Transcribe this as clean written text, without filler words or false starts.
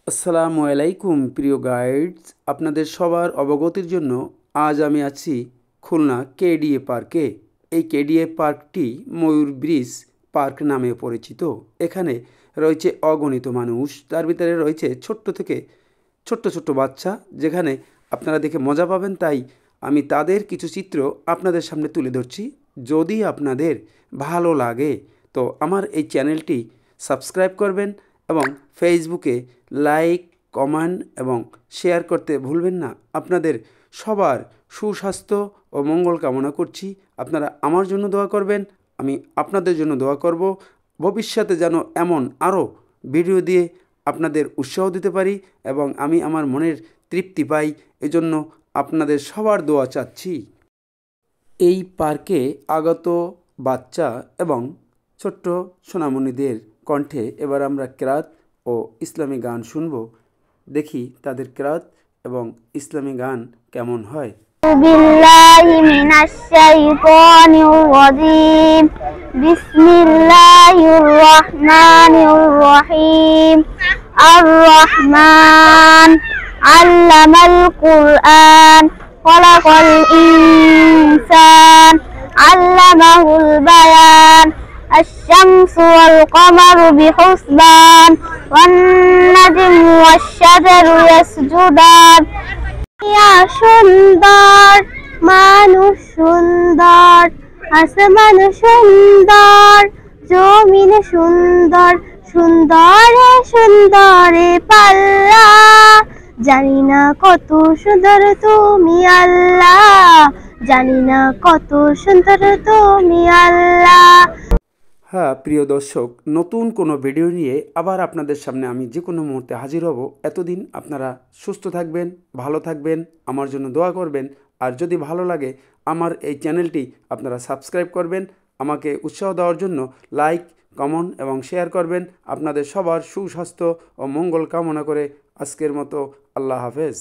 আসসালামু আলাইকুম প্রিয় গাইডস, আপনাদের সবার অবগতির জন্য আজ আমি আছি খুলনা কেডিএ পার্কে। এই কেডিএ পার্কটি ময়ূর ব্রিজ পার্ক নামে পরিচিত। এখানে রয়েছে অগণিত মানুষ, তার ভিতরে রয়েছে ছোট্ট থেকে ছোট্ট ছোট্ট বাচ্চা, যেখানে আপনারা দেখে মজা পাবেন। তাই আমি তাদের কিছু চিত্র আপনাদের সামনে তুলে ধরছি। যদি আপনাদের ভালো লাগে তো আমার এই চ্যানেলটি সাবস্ক্রাইব করবেন এবং ফেসবুকে লাইক, কমেন্ট এবং শেয়ার করতে ভুলবেন না। আপনাদের সবার সুস্বাস্থ্য ও মঙ্গল কামনা করছি। আপনারা আমার জন্য দোয়া করবেন, আমি আপনাদের জন্য দোয়া করব। ভবিষ্যতে যেন এমন আরও ভিডিও দিয়ে আপনাদের উৎসাহ দিতে পারি এবং আমি আমার মনের তৃপ্তি পাই, এজন্য আপনাদের সবার দোয়া চাচ্ছি। এই পার্কে আগত বাচ্চা এবং ছোট্ট সোনামণিদের কণ্ঠে এবার আমরা কেরাত ও ইসলামী গান শুনব। দেখি তাদের কেরাত এবং ইসলামী গান কেমন হয়। বিল্লাহি মিনাশ শাইতানির রাজিম। বিসমিল্লাহির রহমানির রহিম। আর রহমান আল্লামাল কুরআন খালাকাল ইনসান আল্লামাহুল বায়ান। الشمس والقمر بحسبان والنجم والشجر يسجدان। সুন্দর মানুষ সুন্দর, আসমান সুন্দর, জমিন সুন্দর, সুন্দরে সুন্দরে পাল্লা। জানি না কত সুন্দর তুমি আল্লাহ, জানি না কত সুন্দর তুমি আল্লাহ। হ্যাঁ প্রিয় দর্শক, নতুন কোনো ভিডিও নিয়ে আবার আপনাদের সামনে আমি যে কোনো মুহূর্তে হাজির হব। এতদিন আপনারা সুস্থ থাকবেন, ভালো থাকবেন, আমার জন্য দোয়া করবেন। আর যদি ভালো লাগে আমার এই চ্যানেলটি আপনারা সাবস্ক্রাইব করবেন, আমাকে উৎসাহ দেওয়ার জন্য লাইক, কমেন্ট এবং শেয়ার করবেন। আপনাদের সবার সুস্বাস্থ্য ও মঙ্গল কামনা করে আজকের মতো আল্লাহ হাফেজ।